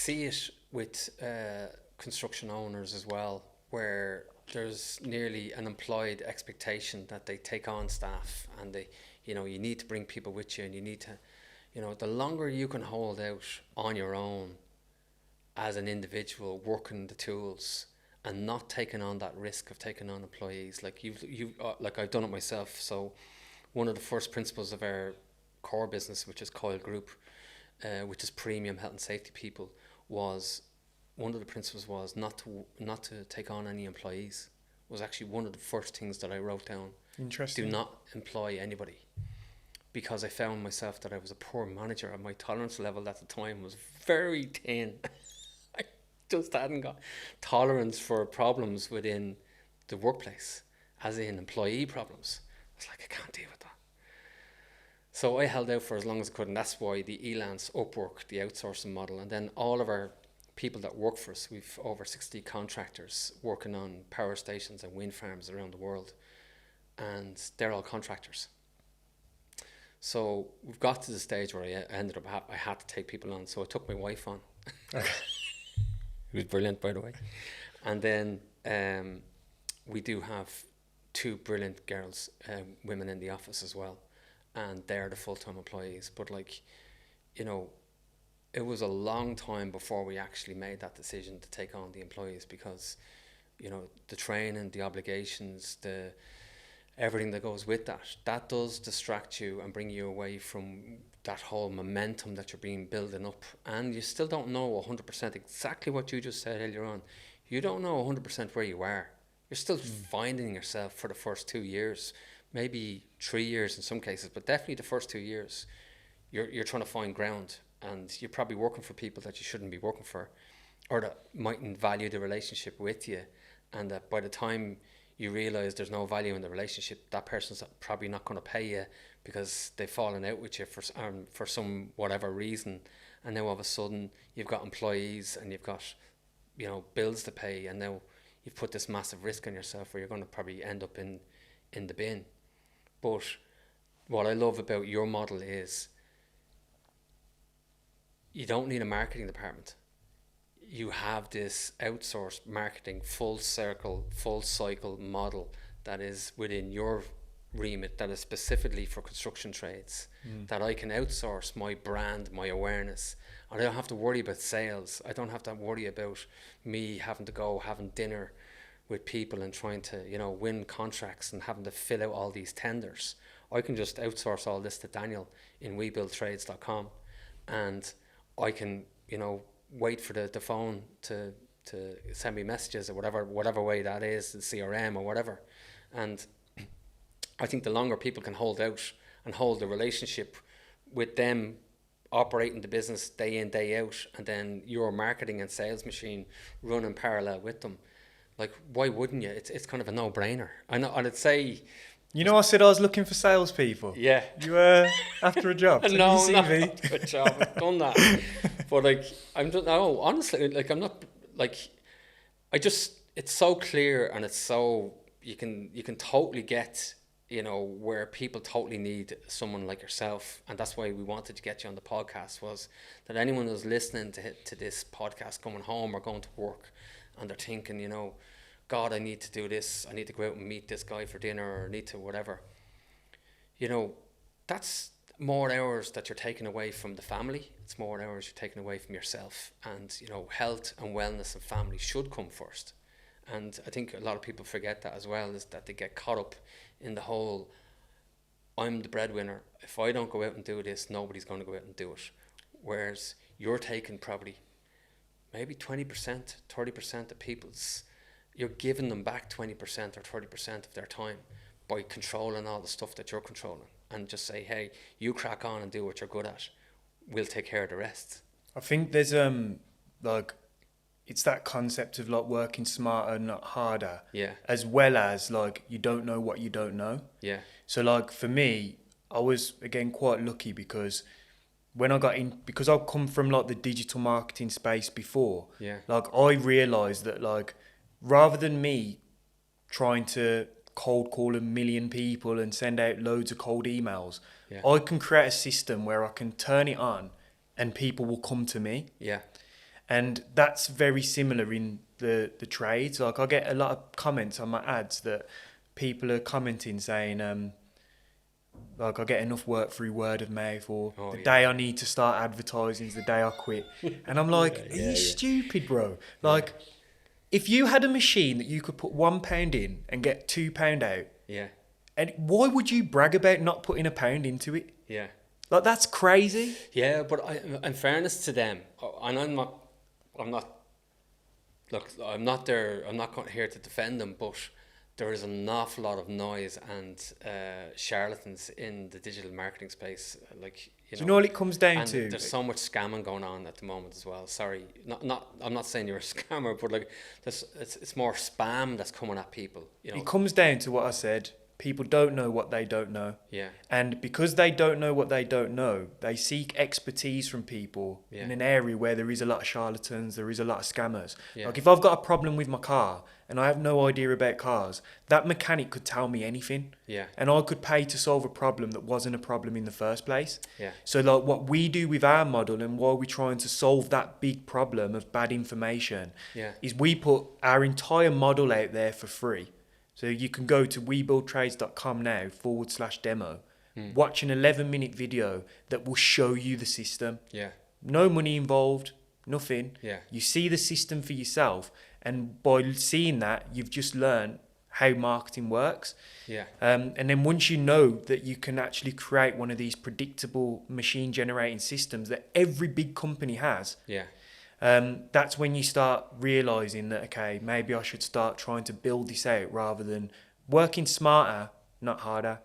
see it with construction owners as well, where there's nearly an implied expectation that they take on staff, and they, you know, you need to bring people with you, and you need to, you know, the longer you can hold out on your own as an individual, working the tools and not taking on that risk of taking on employees, like like I've done it myself. So one of the first principles of our core business, which is Coyle Group, which is premium health and safety people, was one of the principles was not to take on any employees. Was actually one of the first things that I wrote down. Interesting. Do not employ anybody, because I found myself that I was a poor manager, and my tolerance level at the time was very thin. I just hadn't got tolerance for problems within the workplace, as in employee problems. I was like, I can't deal with that. So I held out for as long as I could, and that's why the Elance, Upwork, the outsourcing model, and then all of our people that work for us, we've over 60 contractors working on power stations and wind farms around the world, and they're all contractors. So we've got to the stage where I ended up, I had to take people on, so I took my wife on. Okay. It was brilliant, by the way. And then we do have two brilliant girls, women in the office as well, and they're the full-time employees. But like, you know, it was a long time before we actually made that decision to take on the employees, because, you know, the training, the obligations, everything that goes with that does distract you and bring you away from that whole momentum that you're being building up. And you still don't know 100% exactly what you just said earlier on. You don't know 100% where you are. You're still finding yourself for the first 2 years, maybe 3 years in some cases, but definitely the first 2 years. You're trying to find ground, and you're probably working for people that you shouldn't be working for, or that mightn't value the relationship with you, and that by the time you realize there's no value in the relationship, that person's probably not going to pay you because they've fallen out with you for some whatever reason. And now all of a sudden you've got employees and you've got, you know, bills to pay, and now you've put this massive risk on yourself where you're going to probably end up in the bin. But what I love about your model is you don't need a marketing department. You have this outsourced marketing full cycle model that is within your remit, that is specifically for construction trades, that I can outsource my brand, my awareness. I don't have to worry about sales. I don't have to worry about me having to go having dinner with people and trying to, you know, win contracts and having to fill out all these tenders. I can just outsource all this to Daniel in webuildtrades.com, and I can, you know, wait for the phone to send me messages or whatever way that is, the CRM or whatever. And I think the longer people can hold out and hold the relationship with them operating the business day in, day out, and then your marketing and sales machine running parallel with them, like, why wouldn't you? It's kind of a no-brainer. I know, and I'd say... You know, I said I was looking for salespeople. Yeah. You were after a job. No, not after a job. I've done that. But like, honestly, like, I'm not, like, it's so clear, and it's so, you can totally get, you know, where people totally need someone like yourself. And that's why we wanted to get you on the podcast, was that anyone who's listening to this podcast going home or going to work, and they're thinking, you know, God, I need to do this, I need to go out and meet this guy for dinner, or I need to whatever. You know, that's more hours that you're taking away from the family. It's more hours you're taking away from yourself. And, you know, health and wellness and family should come first. And I think a lot of people forget that as well, is that they get caught up in the whole, I'm the breadwinner. If I don't go out and do this, nobody's going to go out and do it. Whereas you're taking probably maybe 20%, 30% of people's, you're giving them back 20% or 30% of their time by controlling all the stuff that you're controlling, and just say, hey, you crack on and do what you're good at. We'll take care of the rest. I think there's like, it's that concept of like working smarter, not harder. Yeah. As well as like, you don't know what you don't know. Yeah. So like for me, I was again quite lucky, because when I got in, because I've come from like the digital marketing space before. Yeah. Like I realised that, like, rather than me trying to cold call 1 million people and send out loads of cold emails, Yeah. I can create a system where I can turn it on and people will come to me. Yeah. And that's very similar in the trades. Like I get a lot of comments on my ads that people are commenting saying, like I get enough work through word of mouth, or the day I need to start advertising is the day I quit. And I'm like, are you stupid, bro? Like, if you had a machine that you could put £1 in and get £2 out, and why would you brag about not putting £1 into it? Yeah. Like, that's crazy. Yeah, but in fairness to them, and I'm not, look, I'm not here to defend them, but there is an awful lot of noise and charlatans in the digital marketing space. Like, Do you know what it comes down to? There's so much scamming going on at the moment as well. Sorry, I'm not saying you're a scammer, but like, it's more spam that's coming at people. You know, it comes down to what I said. People don't know what they don't know. Yeah. And because they don't know what they don't know, they seek expertise from people in an area where there is a lot of charlatans, there is a lot of scammers. Yeah. Like if I've got a problem with my car and I have no idea about cars, that mechanic could tell me anything. Yeah. And I could pay to solve a problem that wasn't a problem in the first place. Yeah. So like what we do with our model and why we're trying to solve that big problem of bad information is we put our entire model out there for free. So you can go to webuildtrades.com now /demo, watch an 11-minute video that will show you the system. Yeah. No money involved, nothing. Yeah. You see the system for yourself, and by seeing that, you've just learned how marketing works. Yeah. And then once you know that you can actually create one of these predictable machine generating systems that every big company has. Yeah. That's when you start realizing that, okay, maybe I should start trying to build this out rather than working smarter, not harder.